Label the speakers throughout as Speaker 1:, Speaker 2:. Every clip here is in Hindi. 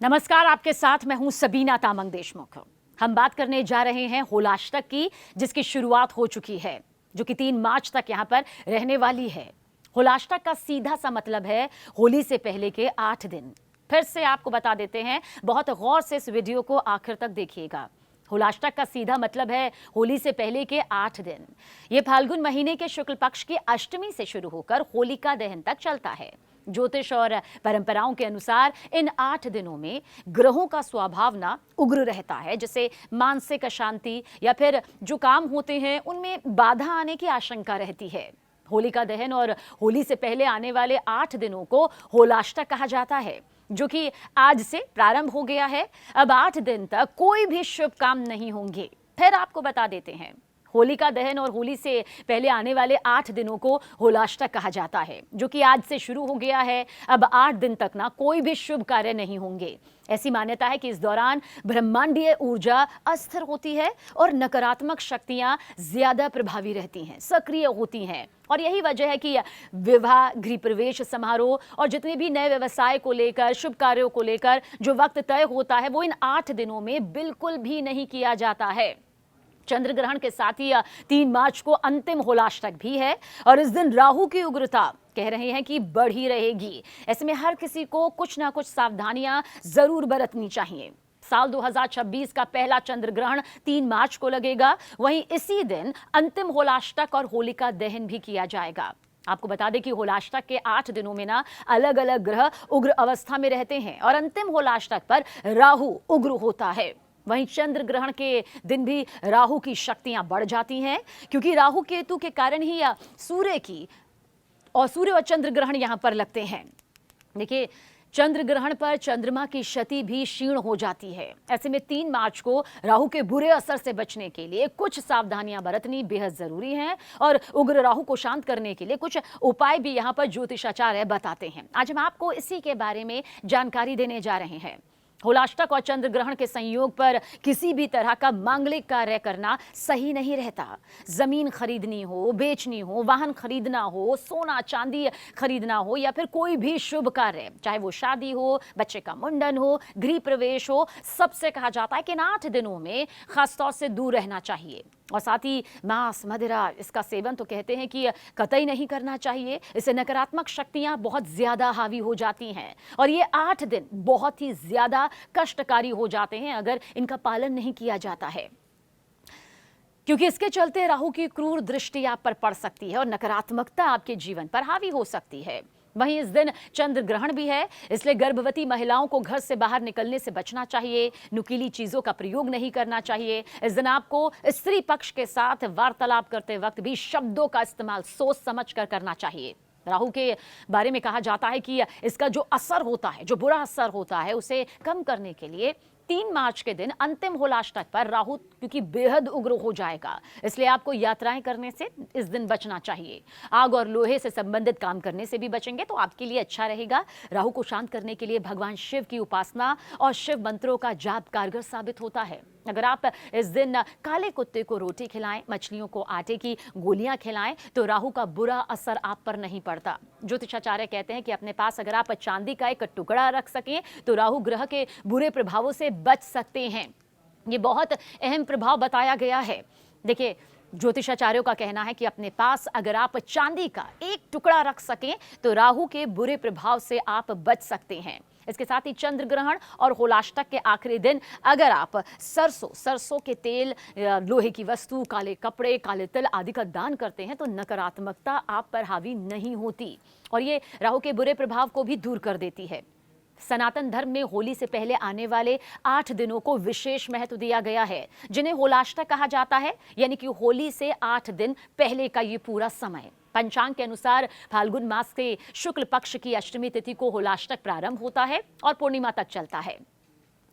Speaker 1: नमस्कार, आपके साथ मैं हूं सबीना तामंग देशमुख। हम बात करने जा रहे हैं होलाष्टक की, जिसकी शुरुआत हो चुकी है, जो कि 3 मार्च तक यहां पर रहने वाली है। होलाष्टक का सीधा सा मतलब है होली से पहले के 8 दिन। फिर से आपको बता देते हैं, बहुत गौर से इस वीडियो को आखिर तक देखिएगा। होलाष्टक का सीधा मतलब है होली से पहले के 8 दिन। ये फाल्गुन महीने के शुक्ल पक्ष की अष्टमी से शुरू होकर होलिका दहन तक चलता है। ज्योतिष और परंपराओं के अनुसार इन 8 दिनों में ग्रहों का स्वभाव ना उग्र रहता है, जिससे मानसिक अशांति या फिर जो काम होते हैं उनमें बाधा आने की आशंका रहती है। होलिका दहन और होली से पहले आने वाले 8 दिनों को होलाष्टक कहा जाता है, जो कि आज से प्रारंभ हो गया है। अब 8 दिन तक कोई भी शुभ काम नहीं होंगे। फिर आपको बता देते हैं, होलिका दहन और होली से पहले आने वाले 8 दिनों को होलाष्टक कहा जाता है, जो कि आज से शुरू हो गया है। अब 8 दिन तक ना कोई भी शुभ कार्य नहीं होंगे। ऐसी मान्यता है कि इस दौरान ब्रह्मांडीय ऊर्जा अस्थिर होती है और नकारात्मक शक्तियां ज्यादा प्रभावी रहती हैं, सक्रिय होती हैं। और यही वजह है कि विवाह, गृह प्रवेश समारोह और जितने भी नए व्यवसाय को लेकर, शुभ कार्यों को लेकर जो वक्त तय होता है, वो इन 8 दिनों में बिल्कुल भी नहीं किया जाता है। चंद्र ग्रहण के साथ ही 3 मार्च को अंतिम होलाष्टक भी है और इस दिन राहु की उग्रता कह रहे हैं कि बढ़ ही रहेगी। ऐसे में हर किसी को कुछ ना कुछ सावधानियां जरूर बरतनी चाहिए। साल 2026 का पहला चंद्र ग्रहण 3 मार्च को लगेगा। वहीं इसी दिन अंतिम होलाष्टक और होलिका दहन भी किया जाएगा। आपको बता दें कि होलाष्टक के 8 दिनों में ना अलग अलग ग्रह उग्र अवस्था में रहते हैं और अंतिम होलाष्टक पर राहु उग्र होता है। वहीं चंद्र ग्रहण के दिन भी राहु की शक्तियां बढ़ जाती हैं, क्योंकि राहु केतु के कारण ही सूर्य और चंद्र ग्रहण यहां पर लगते हैं। देखिए, चंद्र ग्रहण पर चंद्रमा की क्षति भी क्षीण हो जाती है। ऐसे में 3 मार्च को राहु के बुरे असर से बचने के लिए कुछ सावधानियां बरतनी बेहद जरूरी हैं और उग्र राहु को शांत करने के लिए कुछ उपाय भी यहां पर ज्योतिषाचार्य बताते हैं। आज हम आपको इसी के बारे में जानकारी देने जा रहे हैं। होलाष्टक और चंद्र ग्रहण के संयोग पर किसी भी तरह का मांगलिक कार्य करना सही नहीं रहता। जमीन खरीदनी हो, बेचनी हो, वाहन खरीदना हो, सोना चांदी खरीदना हो या फिर कोई भी शुभ कार्य, चाहे वो शादी हो, बच्चे का मुंडन हो, गृह प्रवेश हो, सबसे कहा जाता है कि इन 8 दिनों में खासतौर से दूर रहना चाहिए। और साथ ही मांस, मदिरा, इसका सेवन तो कहते हैं कि कतई नहीं करना चाहिए। इससे नकारात्मक शक्तियां बहुत ज्यादा हावी हो जाती हैं और ये 8 दिन बहुत ही ज्यादा कष्टकारी हो जाते हैं अगर इनका पालन नहीं किया जाता है, क्योंकि इसके चलते राहु की क्रूर दृष्टि आप पर पड़ सकती है और नकारात्मकता आपके जीवन पर हावी हो सकती है। वहीं इस दिन चंद्र ग्रहण भी है, इसलिए गर्भवती महिलाओं को घर से बाहर निकलने से बचना चाहिए। नुकीली चीजों का प्रयोग नहीं करना चाहिए। इस दिन आपको स्त्री पक्ष के साथ वार्तालाप करते वक्त भी शब्दों का इस्तेमाल सोच समझ कर करना चाहिए। राहु के बारे में कहा जाता है कि इसका जो असर होता है, जो बुरा असर होता है, उसे कम करने के लिए 3 मार्च के दिन अंतिम होलाष्टक पर राहु क्योंकि बेहद उग्र हो जाएगा, इसलिए आपको यात्राएं करने से इस दिन बचना चाहिए। आग और लोहे से संबंधित काम करने से भी बचेंगे तो आपके लिए अच्छा रहेगा। राहु को शांत करने के लिए भगवान शिव की उपासना और शिव मंत्रों का जाप कारगर साबित होता है। अगर आप इस दिन काले कुत्ते को रोटी खिलाएं, मछलियों को आटे की गोलियां खिलाएं, तो राहु का बुरा असर आप पर नहीं पड़ता। ज्योतिषाचार्य कहते हैं कि अपने पास अगर आप चांदी का एक टुकड़ा रख सकें तो राहु ग्रह के बुरे प्रभावों से बच सकते हैं। ये बहुत अहम प्रभाव बताया गया है। देखिए, ज्योतिषाचार्यों का कहना है कि अपने पास अगर आप चांदी का एक टुकड़ा रख सकें तो राहु के बुरे प्रभाव से आप बच सकते हैं। इसके साथ ही चंद्र ग्रहण और होलाष्टक के आखिरी दिन अगर आप सरसों के तेल, लोहे की वस्तु, काले कपड़े, काले तिल आदि का दान करते हैं तो नकारात्मकता आप पर हावी नहीं होती और ये राहु के बुरे प्रभाव को भी दूर कर देती है। सनातन धर्म में होली से पहले आने वाले 8 दिनों को विशेष महत्व दिया गया है, जिन्हें होलाष्टक कहा जाता है, यानी कि होली से 8 दिन पहले का ये पूरा समय। पंचांग के अनुसार फाल्गुन मास के शुक्ल पक्ष की अष्टमी तिथि को होलाष्टक प्रारंभ होता है और पूर्णिमा तक चलता है।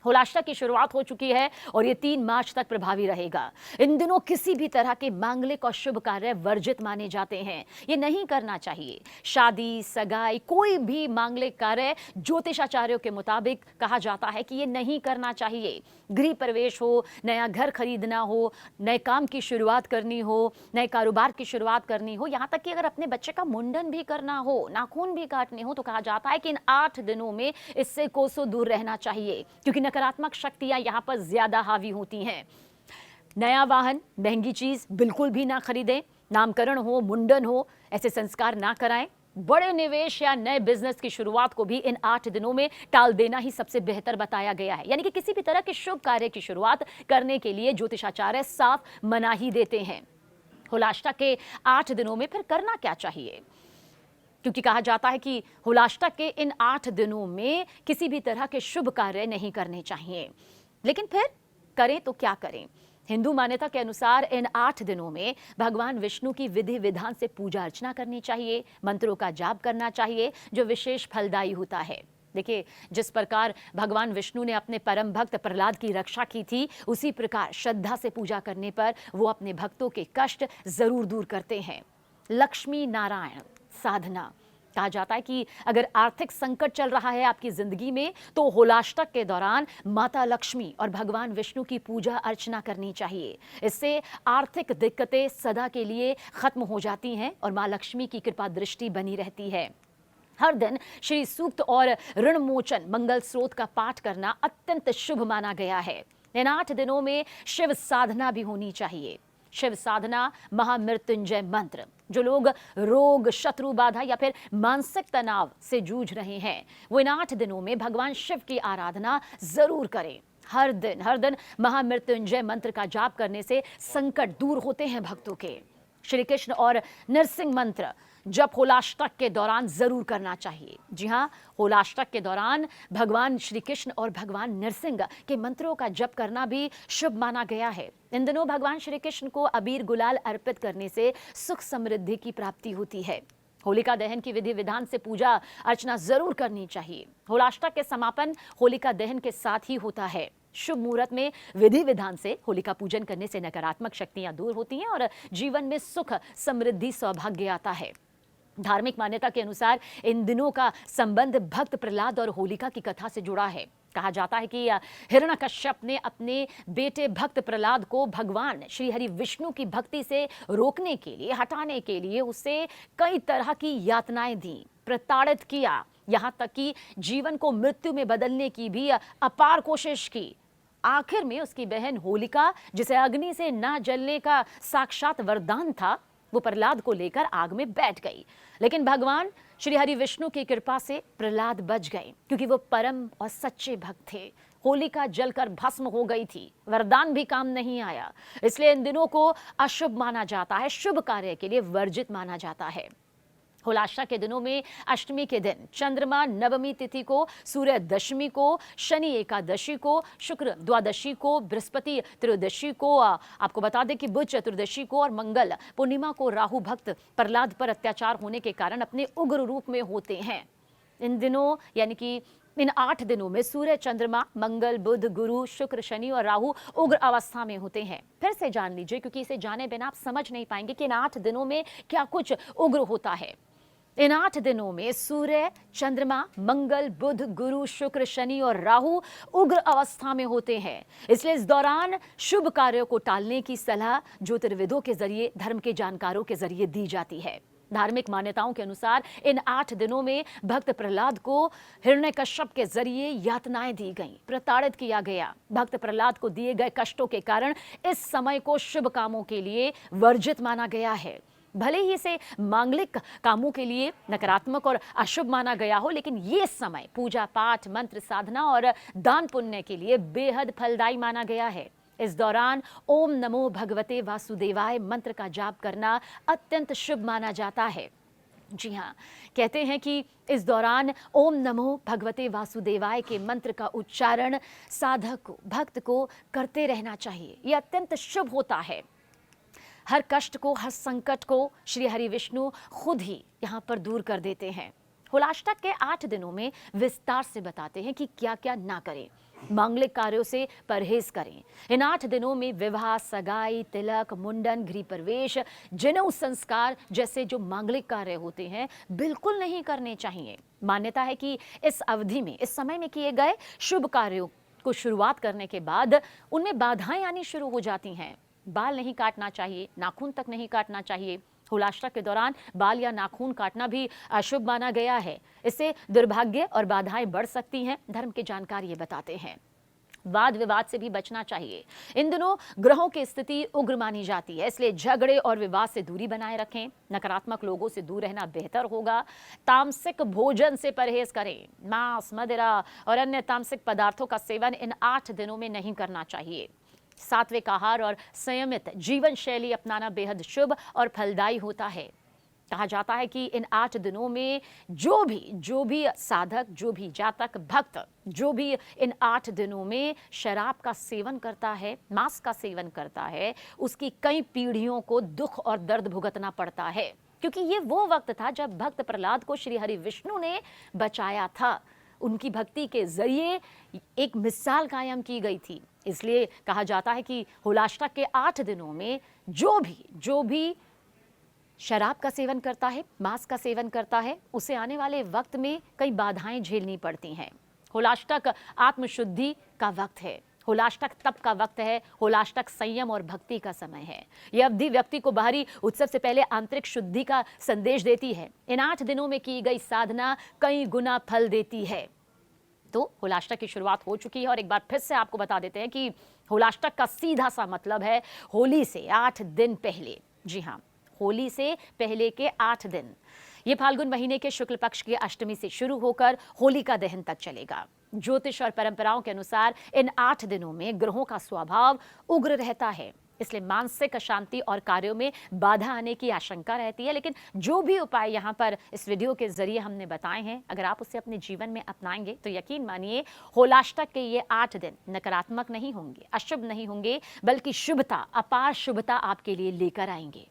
Speaker 1: होलाष्टक की शुरुआत हो चुकी है और ये 3 मार्च तक प्रभावी रहेगा। इन दिनों किसी भी तरह के मांगलिक और शुभ कार्य वर्जित माने जाते हैं, ये नहीं करना चाहिए। शादी, सगाई, कोई भी मांगलिक कार्य ज्योतिषाचार्यों के मुताबिक कहा जाता है कि ये नहीं करना चाहिए। गृह प्रवेश हो, नया घर खरीदना हो, नए काम की शुरुआत करनी हो, नए कारोबार की शुरुआत करनी हो, यहाँ तक कि अगर अपने बच्चे का मुंडन भी करना हो, नाखून भी काटने हो, तो कहा जाता है कि इन 8 दिनों में इससे कोसों दूर रहना चाहिए, क्योंकि नकारात्मक शक्तियां यहाँ पर ज्यादा हावी होती हैं। नया वाहन, महंगी चीज बिल्कुल भी ना खरीदें। नामकरण हो, मुंडन हो, ऐसे संस्कार ना कराएं। बड़े निवेश या नए बिजनेस की शुरुआत को भी इन 8 दिनों में टाल देना ही सबसे बेहतर बताया गया है। यानी कि किसी भी तरह के शुभ कार्य की शुरुआत करने के लिए ज्योतिषाचार्य साफ मना ही देते हैं। होलाष्टक के 8 दिनों में फिर करना क्या चाहिए? क्योंकि कहा जाता है कि होलाष्टक के इन 8 दिनों में किसी भी तरह के शुभ कार्य नहीं करने चाहिए। लेकिन फिर करें तो क्या करें? हिंदू मान्यता के अनुसार इन 8 दिनों में भगवान विष्णु की विधि विधान से पूजा अर्चना करनी चाहिए, मंत्रों का जाप करना चाहिए, जो विशेष फलदायी होता है। देखिए, जिस प्रकार भगवान विष्णु ने अपने परम भक्त प्रहलाद की रक्षा की थी, उसी प्रकार श्रद्धा से पूजा करने पर वो अपने भक्तों के कष्ट जरूर दूर करते हैं। लक्ष्मी नारायण साधना, कहा जाता है कि अगर आर्थिक संकट चल रहा है आपकी जिंदगी में, तो होलाष्टक के दौरान माता लक्ष्मी और भगवान विष्णु की पूजा अर्चना करनी चाहिए। इससे आर्थिक दिक्कतें सदा के लिए खत्म हो जाती हैं और मां लक्ष्मी की कृपा दृष्टि बनी रहती है। हर दिन श्री सूक्त और ऋण मोचन मंगल स्रोत का पाठ करना अत्यंत शुभ माना गया है। इन 8 दिनों में शिव साधना भी होनी चाहिए। शिव साधना, महामृत्युंजय मंत्र, जो लोग रोग, शत्रु बाधा या फिर मानसिक तनाव से जूझ रहे हैं, वो इन 8 दिनों में भगवान शिव की आराधना जरूर करें। हर दिन महामृत्युंजय मंत्र का जाप करने से संकट दूर होते हैं भक्तों के। श्री कृष्ण और नरसिंह मंत्र जप होलाष्टक के दौरान जरूर करना चाहिए। जी हाँ, होलाष्टक के दौरान भगवान श्री कृष्ण और भगवान नरसिंह के मंत्रों का जप करना भी शुभ माना गया है। इन दिनों भगवान श्री कृष्ण को अबीर गुलाल अर्पित करने से सुख समृद्धि की प्राप्ति होती है। होलिका दहन की विधि विधान से पूजा अर्चना जरूर करनी चाहिए। होलाष्टक के समापन होलिका दहन के साथ ही होता है। शुभ मुहूर्त में विधि विधान से होलिका पूजन करने से नकारात्मक शक्तियां दूर होती हैं और जीवन में सुख, समृद्धि, सौभाग्य आता है। धार्मिक मान्यता के अनुसार इन दिनों का संबंध भक्त प्रहलाद और होलिका की कथा से जुड़ा है। कहा जाता है कि हिरण्यकश्यप ने अपने बेटे भक्त प्रहलाद को भगवान श्री हरि विष्णु की भक्ति से रोकने के लिए, हटाने के लिए उसे कई तरह की यातनाएं दी, प्रताड़ित किया, यहाँ तक कि जीवन को मृत्यु में बदलने की भी अपार कोशिश की। आखिर में उसकी बहन होलिका, जिसे अग्नि से ना जलने का साक्षात वरदान था, वो प्रहलाद को लेकर आग में बैठ गई। लेकिन भगवान श्री हरि विष्णु की कृपा से प्रहलाद बच गए, क्योंकि वो परम और सच्चे भक्त थे। होलिका जलकर भस्म हो गई थी, वरदान भी काम नहीं आया। इसलिए इन दिनों को अशुभ माना जाता है, शुभ कार्य के लिए वर्जित माना जाता है। होलाष्टक के दिनों में अष्टमी के दिन चंद्रमा नवमी तिथि को, सूर्य दशमी को, शनि एकादशी को, शुक्र द्वादशी को, बृहस्पति त्रयोदशी को, आपको बता दें कि बुध चतुर्दशी को और मंगल पूर्णिमा को राहु भक्त प्रहलाद पर अत्याचार होने के कारण अपने उग्र रूप में होते हैं। इन दिनों यानी कि इन 8 दिनों में सूर्य, चंद्रमा, मंगल, बुध, गुरु, शुक्र, शनि और राहु उग्र अवस्था में होते हैं। फिर से जान लीजिए, क्योंकि इसे जाने बिना आप समझ नहीं पाएंगे कि इन 8 दिनों में क्या कुछ उग्र होता है। इन 8 दिनों में सूर्य, चंद्रमा, मंगल, बुध, गुरु, शुक्र, शनि और राहु उग्र अवस्था में होते हैं। इसलिए इस दौरान शुभ कार्यों को टालने की सलाह ज्योतिर्विदों के जरिए, धर्म के जानकारों के जरिए दी जाती है। धार्मिक मान्यताओं के अनुसार इन 8 दिनों में भक्त प्रहलाद को हिरण्यकश्यप के जरिए यातनाएं दी गईं, प्रताड़ित किया गया। भक्त प्रहलाद को दिए गए कष्टों के कारण इस समय को शुभ कामों के लिए वर्जित माना गया है। भले ही इसे मांगलिक कामों के लिए नकारात्मक और अशुभ माना गया हो, लेकिन ये समय पूजा पाठ, मंत्र साधना और दान पुण्य के लिए बेहद फलदायी माना गया है। इस दौरान ओम नमो भगवते वासुदेवाय मंत्र का जाप करना अत्यंत शुभ माना जाता है। जी हाँ, कहते हैं कि इस दौरान ओम नमो भगवते वासुदेवाय के मंत्र का उच्चारण साधक को, भक्त को करते रहना चाहिए। यह अत्यंत शुभ होता है। हर कष्ट को, हर संकट को श्री हरि विष्णु खुद ही यहाँ पर दूर कर देते हैं। होलाष्टक के 8 दिनों में विस्तार से बताते हैं कि क्या क्या ना करें। मांगलिक कार्यों से परहेज करें। इन 8 दिनों में विवाह, सगाई, तिलक, मुंडन, गृह प्रवेश, जनेऊ संस्कार जैसे जो मांगलिक कार्य होते हैं बिल्कुल नहीं करने चाहिए। मान्यता है कि इस अवधि में, इस समय में किए गए शुभ कार्यों को शुरुआत करने के बाद उनमें बाधाएं आनी शुरू हो जाती हैं। बाल नहीं काटना चाहिए, नाखून तक नहीं काटना चाहिए। होलाष्टक के दौरान बाल या नाखून काटना भी अशुभ माना गया है। इससे दुर्भाग्य और बाधाएं बढ़ सकती हैं, धर्म के जानकार ये बताते हैं। वाद विवाद से भी बचना चाहिए। इन दिनों ग्रहों की स्थिति उग्र मानी जाती है, इसलिए झगड़े और विवाद से दूरी बनाए रखें। नकारात्मक लोगों से दूर रहना बेहतर होगा। तामसिक भोजन से परहेज करें। मांस, मदिरा और अन्य तामसिक पदार्थों का सेवन इन 8 दिनों में नहीं करना चाहिए। सात्विक आहार और संयमित जीवन शैली अपनाना बेहद शुभ और फलदायी होता है। कहा जाता है कि इन 8 दिनों में जो भी साधक, जो भी जातक, भक्त, जो भी इन 8 दिनों में शराब का सेवन करता है, मांस का सेवन करता है, उसकी कई पीढ़ियों को दुख और दर्द भुगतना पड़ता है। क्योंकि ये वो वक्त था जब भक्त प्रहलाद को श्री हरि विष्णु ने बचाया था। उनकी भक्ति के जरिए एक मिसाल कायम की गई थी। इसलिए कहा जाता है कि होलाष्टक के 8 दिनों में जो भी शराब का सेवन करता है, मांस का सेवन करता है, उसे आने वाले वक्त में कई बाधाएं झेलनी पड़ती हैं। होलाष्टक आत्मशुद्धि का वक्त है। होलाष्टक तप का वक्त है। होलाष्टक संयम और भक्ति का समय है। यह अवधि व्यक्ति को बाहरी उत्सव से पहले आंतरिक शुद्धि का संदेश देती है। इन 8 दिनों में की गई साधना कई गुना फल देती है। तो होलाष्टक की शुरुआत हो चुकी है और एक बार फिर से आपको बता देते हैं कि होलाष्टक का सीधा सा मतलब है होली से 8 दिन पहले। जी हाँ, होली से पहले के 8 दिन। ये फाल्गुन महीने के शुक्ल पक्ष की अष्टमी से शुरू होकर होलिका दहन तक चलेगा। ज्योतिष और परंपराओं के अनुसार इन 8 दिनों में ग्रहों का स्वभाव उग्र रहता है, इसलिए मानसिक अशांति और कार्यों में बाधा आने की आशंका रहती है। लेकिन जो भी उपाय यहाँ पर इस वीडियो के जरिए हमने बताए हैं, अगर आप उसे अपने जीवन में अपनाएंगे तो यकीन मानिए होलाष्टक के ये 8 दिन नकारात्मक नहीं होंगे, अशुभ नहीं होंगे, बल्कि शुभता, अपार शुभता आपके लिए लेकर आएंगे।